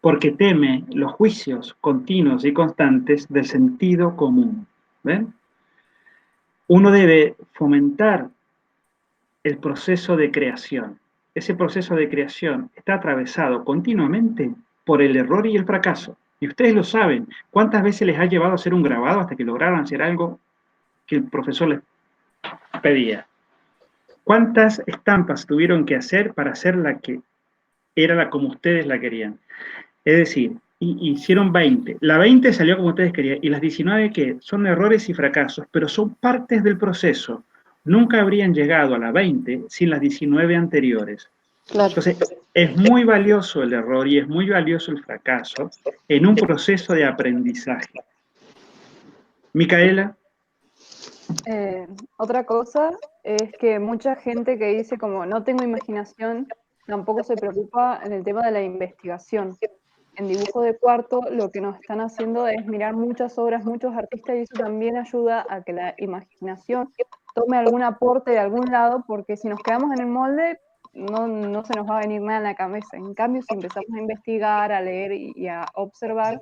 porque teme los juicios continuos y constantes del sentido común. ¿Ven? Uno debe fomentar el proceso de creación. Ese proceso de creación está atravesado continuamente por el error y el fracaso. Y ustedes lo saben. ¿Cuántas veces les ha llevado a hacer un grabado hasta que lograron hacer algo que el profesor les pedía? ¿Cuántas estampas tuvieron que hacer para hacer la que era la como ustedes la querían? Es decir, hicieron 20. La 20 salió como ustedes querían. ¿Y las 19 qué? Son errores y fracasos, pero son partes del proceso. Nunca habrían llegado a la 20 sin las 19 anteriores. Claro. Entonces, es muy valioso el error y es muy valioso el fracaso en un proceso de aprendizaje. Micaela. Otra cosa es que mucha gente que dice como no tengo imaginación, tampoco se preocupa en el tema de la investigación. En dibujo de cuarto lo que nos están haciendo es mirar muchas obras, muchos artistas, y eso también ayuda a que la imaginación tome algún aporte de algún lado, porque si nos quedamos en el molde no se nos va a venir nada en la cabeza. En cambio, si empezamos a investigar, a leer y a observar,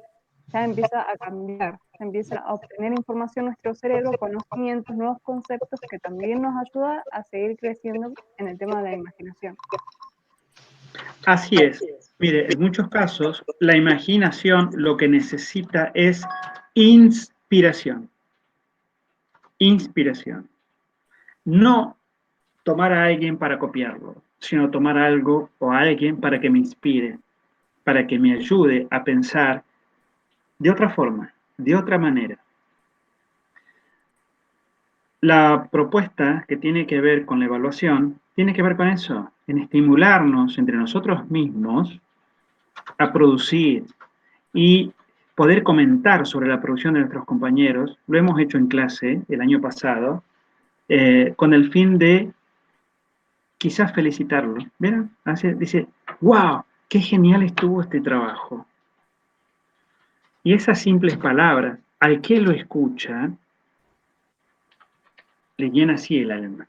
ya empieza a cambiar, ya empieza a obtener información nuestro cerebro, conocimientos, nuevos conceptos que también nos ayuda a seguir creciendo en el tema de la imaginación. Así es. Mire, en muchos casos, la imaginación lo que necesita es inspiración. Inspiración. No tomar a alguien para copiarlo, sino tomar algo o a alguien para que me inspire, para que me ayude a pensar de otra forma, de otra manera. La propuesta que tiene que ver con la evaluación tiene que ver con eso, en estimularnos entre nosotros mismos a producir y poder comentar sobre la producción de nuestros compañeros. Lo hemos hecho en clase el año pasado, con el fin de quizás felicitarlo. ¿Ven? Dice, wow, qué genial estuvo este trabajo. Y esas simples palabras, al que lo escucha, le llena así el alma.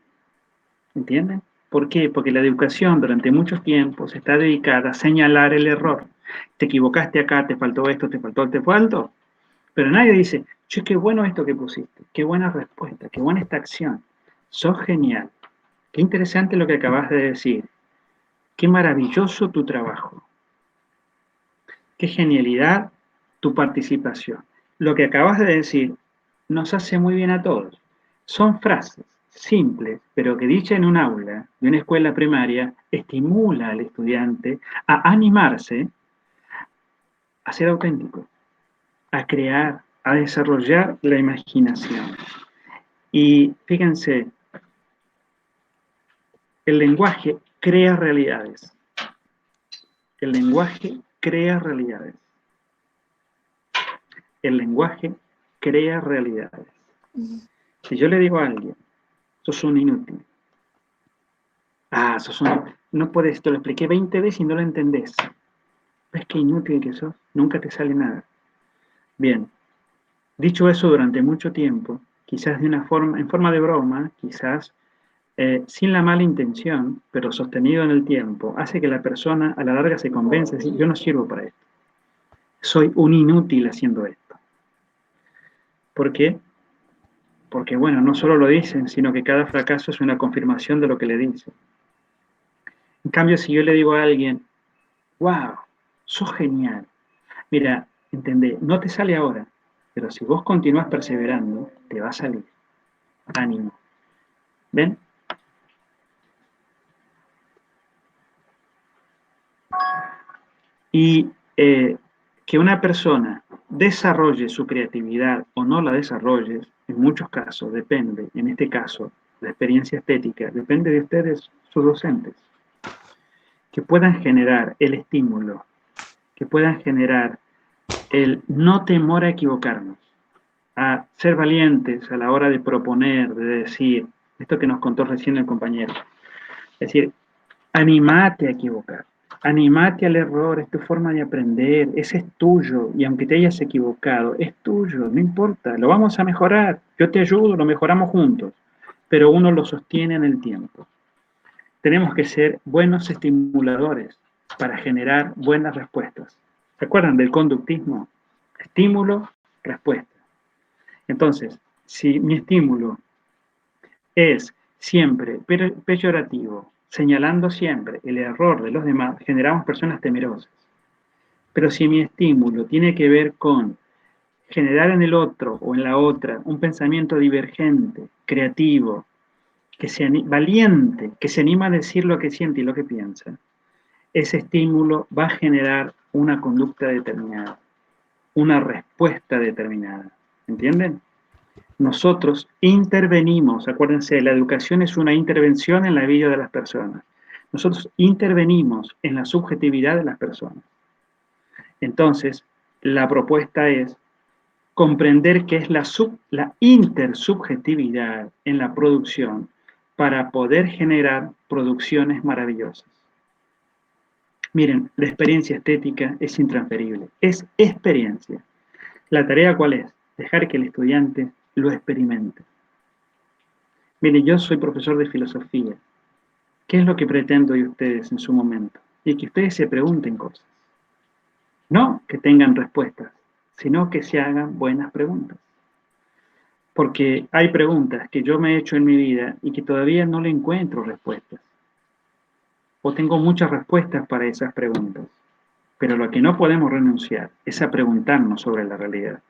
¿Entienden? ¿Por qué? Porque la educación durante muchos tiempos está dedicada a señalar el error. Te equivocaste acá, te faltó esto, te faltó. Pero nadie dice, che, qué bueno esto que pusiste, qué buena respuesta, qué buena esta acción. Sos genial. Qué interesante lo que acabas de decir. Qué maravilloso tu trabajo. Qué genialidad tu participación. Lo que acabas de decir nos hace muy bien a todos. Son frases simples, pero que dicha en un aula de una escuela primaria estimula al estudiante a animarse a ser auténtico, a crear, a desarrollar la imaginación. Y fíjense, el lenguaje crea realidades. El lenguaje crea realidades. El lenguaje crea realidades. Si yo le digo a alguien, sos un inútil. No puedes, te lo expliqué 20 veces y no lo entendés. ¿Ves qué inútil que sos? Nunca te sale nada. Bien, dicho eso durante mucho tiempo, quizás en forma de broma, quizás sin la mala intención, pero sostenido en el tiempo, hace que la persona a la larga se convence, decir, yo no sirvo para esto. Soy un inútil haciendo esto. ¿Por qué? Porque, bueno, no solo lo dicen, sino que cada fracaso es una confirmación de lo que le dicen. En cambio, si yo le digo a alguien, wow, sos genial. Mira, entendé, no te sale ahora, pero si vos continúas perseverando, te va a salir. Ánimo. ¿Ven? Y que una persona desarrolle su creatividad o no la desarrolle, en muchos casos depende, en este caso, la experiencia estética, depende de ustedes, sus docentes, que puedan generar el estímulo, que puedan generar el no temor a equivocarnos, a ser valientes a la hora de proponer, de decir, Esto que nos contó recién el compañero. Es decir, animate a equivocar, animate al error, es tu forma de aprender, ese es tuyo, y aunque te hayas equivocado, es tuyo, no importa, lo vamos a mejorar, yo te ayudo, lo mejoramos juntos, pero uno lo sostiene en el tiempo. Tenemos que ser buenos estimuladores para generar buenas respuestas. ¿Se acuerdan del conductismo? Estímulo, respuesta. Entonces, si mi estímulo es siempre peyorativo, señalando siempre el error de los demás, generamos personas temerosas. Pero si mi estímulo tiene que ver con generar en el otro o en la otra un pensamiento divergente, creativo, valiente, que se anima a decir lo que siente y lo que piensa, ese estímulo va a generar una conducta determinada, una respuesta determinada. ¿Entienden? Nosotros intervenimos, acuérdense, la educación es una intervención en la vida de las personas. Nosotros intervenimos en la subjetividad de las personas. Entonces, la propuesta es comprender qué es la intersubjetividad en la producción para poder generar producciones maravillosas. Miren, la experiencia estética es intransferible, es experiencia. ¿La tarea cuál es? Dejar que el estudiante lo experimente. Miren, yo soy profesor de filosofía. ¿Qué es lo que pretendo de ustedes en su momento? Y que ustedes se pregunten cosas. No que tengan respuestas, sino que se hagan buenas preguntas. Porque hay preguntas que yo me he hecho en mi vida y que todavía no le encuentro respuestas. O tengo muchas respuestas para esas preguntas. Pero lo que no podemos renunciar es a preguntarnos sobre la realidad.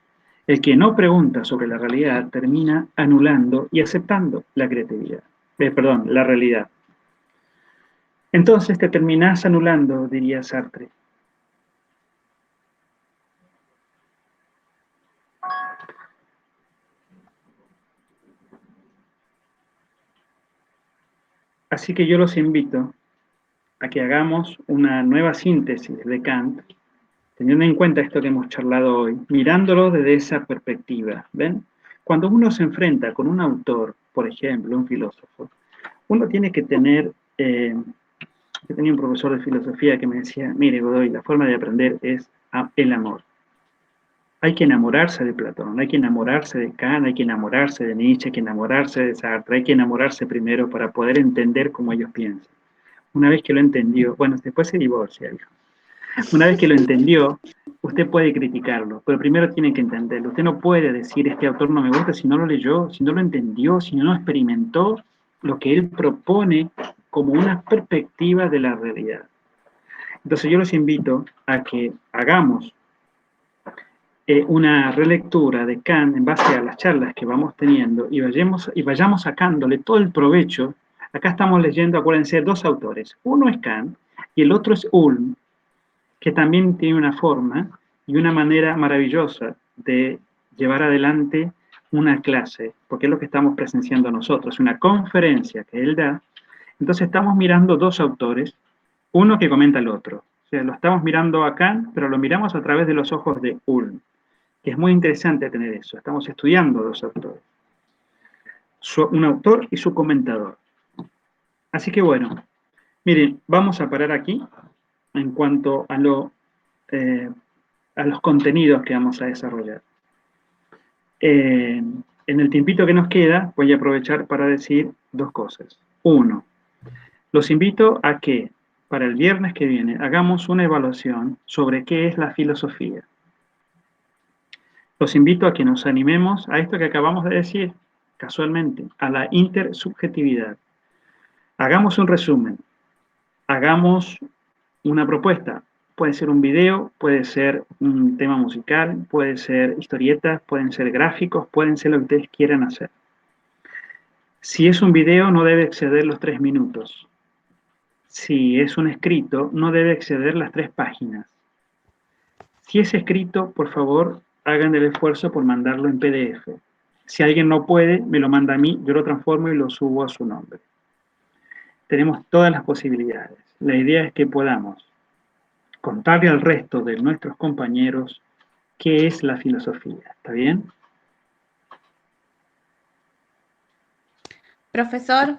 El que no pregunta sobre la realidad termina anulando y aceptando la creatividad. La realidad. Entonces te terminás anulando, diría Sartre. Así que yo los invito a que hagamos una nueva síntesis de Kant, teniendo en cuenta esto que hemos charlado hoy, mirándolo desde esa perspectiva. ¿Ven? Cuando uno se enfrenta con un autor, por ejemplo, un filósofo, uno tiene que tener... yo tenía un profesor de filosofía que me decía, mire Godoy, la forma de aprender es el amor. Hay que enamorarse de Platón, hay que enamorarse de Kant, hay que enamorarse de Nietzsche, hay que enamorarse de Sartre, hay que enamorarse primero para poder entender cómo ellos piensan. Una vez que lo entendió, bueno, después se divorcia, hijo. Una vez que lo entendió, usted puede criticarlo, pero primero tiene que entenderlo. Usted no puede decir, este autor no me gusta si no lo leyó, si no lo entendió, si no experimentó lo que él propone como una perspectiva de la realidad. Entonces yo los invito a que hagamos una relectura de Kant en base a las charlas que vamos teniendo y vayamos sacándole todo el provecho. Acá estamos leyendo, acuérdense, dos autores. Uno es Kant y el otro es Ulm, que también tiene una forma y una manera maravillosa de llevar adelante una clase, porque es lo que estamos presenciando nosotros, una conferencia que él da. Entonces estamos mirando dos autores, uno que comenta al otro. O sea, lo estamos mirando a Kant, pero lo miramos a través de los ojos de Ulm, que es muy interesante tener eso. Estamos estudiando dos autores. Un autor y su comentador. Así que bueno, miren, vamos a parar aquí en cuanto a los contenidos que vamos a desarrollar. En el tiempito que nos queda, voy a aprovechar para decir dos cosas. Uno, los invito a que para el viernes que viene hagamos una evaluación sobre qué es la filosofía. Los invito a que nos animemos a esto que acabamos de decir, casualmente, a la intersubjetividad. Hagamos un resumen, hagamos una propuesta. Puede ser un video, puede ser un tema musical, puede ser historietas, pueden ser gráficos, pueden ser lo que ustedes quieran hacer. Si es un video, no debe exceder los 3 minutos. Si es un escrito, no debe exceder las 3 páginas. Si es escrito, por favor, hagan el esfuerzo por mandarlo en PDF. Si alguien no puede, me lo manda a mí, yo lo transformo y lo subo a su nombre. Tenemos todas las posibilidades. La idea es que podamos contarle al resto de nuestros compañeros qué es la filosofía. ¿Está bien? Profesor,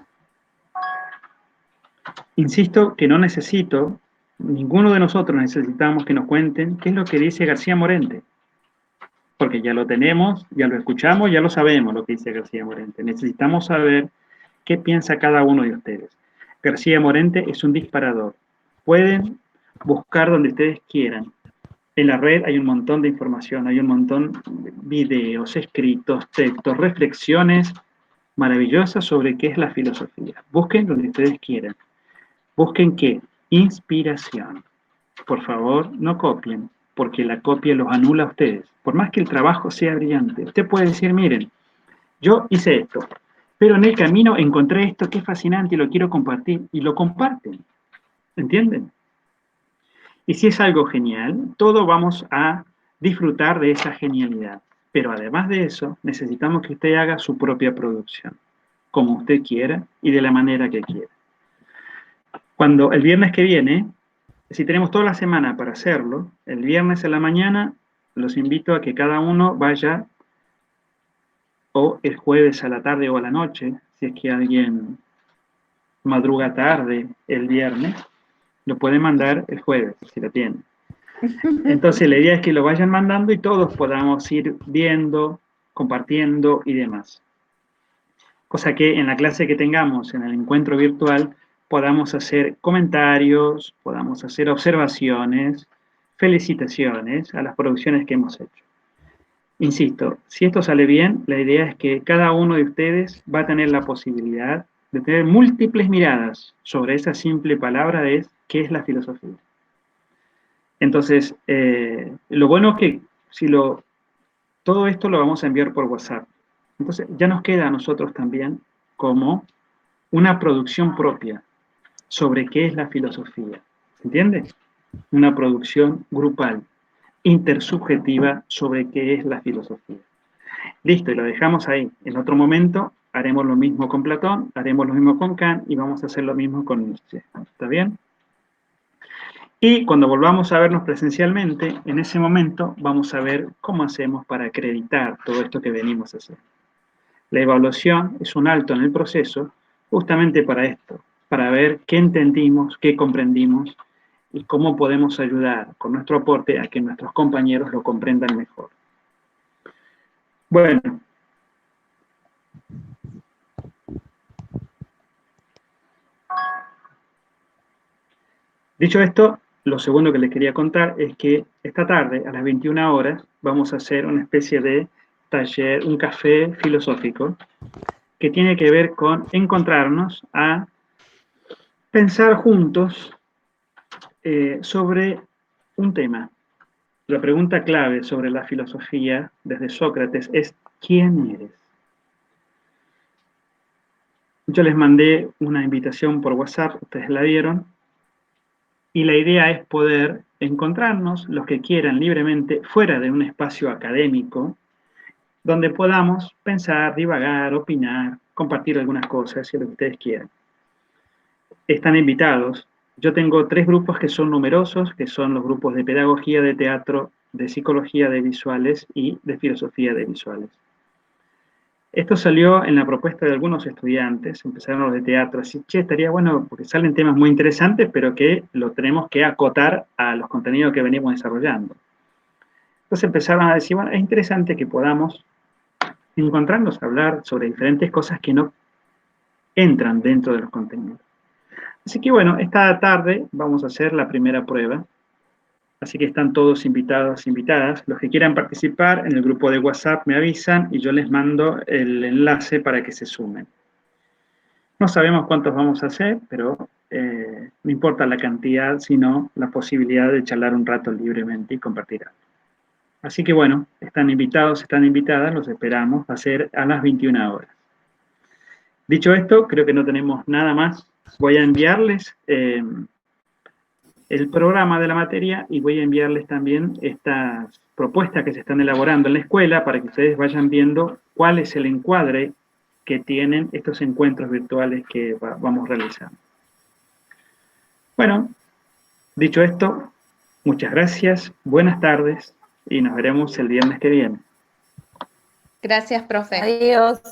Insisto que no necesito, ninguno de nosotros necesitamos que nos cuenten qué es lo que dice García Morente, porque ya lo tenemos, ya lo escuchamos, ya lo sabemos lo que dice García Morente. Necesitamos saber qué piensa cada uno de ustedes. García Morente es un disparador. Pueden buscar donde ustedes quieran. En la red hay un montón de información, hay un montón de videos, escritos, textos, reflexiones maravillosas sobre qué es la filosofía. Busquen donde ustedes quieran. Busquen qué? Inspiración. Por favor, no copien, porque la copia los anula a ustedes. Por más que el trabajo sea brillante, usted puede decir, miren, yo hice esto, pero en el camino encontré esto que es fascinante y lo quiero compartir, y lo comparten. ¿Entienden? Y si es algo genial, todos vamos a disfrutar de esa genialidad. Pero además de eso, necesitamos que usted haga su propia producción, como usted quiera y de la manera que quiera. Cuando el viernes que viene, si tenemos toda la semana para hacerlo, el viernes en la mañana los invito a que cada uno vaya, o el jueves a la tarde o a la noche, si es que alguien madruga tarde el viernes, lo puede mandar el jueves, si lo tiene. Entonces la idea es que lo vayan mandando y todos podamos ir viendo, compartiendo y demás. Cosa que en la clase que tengamos, en el encuentro virtual, podamos hacer comentarios, podamos hacer observaciones, felicitaciones a las producciones que hemos hecho. Insisto, si esto sale bien, la idea es que cada uno de ustedes va a tener la posibilidad de tener múltiples miradas sobre esa simple palabra de qué es la filosofía. Entonces, lo bueno es que todo esto lo vamos a enviar por WhatsApp. Entonces, ya nos queda a nosotros también como una producción propia sobre qué es la filosofía. ¿Se entiende? Una producción grupal, intersubjetiva sobre qué es la filosofía. Listo, y lo dejamos ahí. En otro momento haremos lo mismo con Platón, haremos lo mismo con Kant y vamos a hacer lo mismo con Nietzsche. ¿Está bien? Y cuando volvamos a vernos presencialmente, en ese momento vamos a ver cómo hacemos para acreditar todo esto que venimos a hacer. La evaluación es un alto en el proceso justamente para esto, para ver qué entendimos, qué comprendimos y cómo podemos ayudar con nuestro aporte a que nuestros compañeros lo comprendan mejor. Bueno. Dicho esto, lo segundo que les quería contar es que esta tarde, a las 21 horas, vamos a hacer una especie de taller, un café filosófico, que tiene que ver con encontrarnos a pensar juntos sobre un tema. La pregunta clave sobre la filosofía desde Sócrates es ¿quién eres? Yo les mandé una invitación por WhatsApp, ustedes la vieron, y la idea es poder encontrarnos, los que quieran libremente, fuera de un espacio académico, donde podamos pensar, divagar, opinar, compartir algunas cosas, si lo que ustedes quieran. Están invitados. Yo tengo 3 grupos que son numerosos, que son los grupos de pedagogía de teatro, de psicología de visuales y de filosofía de visuales. Esto salió en la propuesta de algunos estudiantes, empezaron los de teatro, así, estaría bueno, porque salen temas muy interesantes, pero que lo tenemos que acotar a los contenidos que venimos desarrollando. Entonces empezaron a decir, bueno, es interesante que podamos encontrarnos a hablar sobre diferentes cosas que no entran dentro de los contenidos. Así que bueno, esta tarde vamos a hacer la primera prueba. Así que están todos invitados, invitadas. Los que quieran participar en el grupo de WhatsApp me avisan y yo les mando el enlace para que se sumen. No sabemos cuántos vamos a hacer, pero no importa la cantidad, sino la posibilidad de charlar un rato libremente y compartir algo. Así que bueno, están invitados, están invitadas, los esperamos. Va a ser a las 21 horas. Dicho esto, creo que no tenemos nada más. Voy a enviarles el programa de la materia y voy a enviarles también estas propuestas que se están elaborando en la escuela para que ustedes vayan viendo cuál es el encuadre que tienen estos encuentros virtuales que vamos realizando. Bueno, dicho esto, muchas gracias, buenas tardes y nos veremos el viernes que viene. Gracias, profe. Adiós.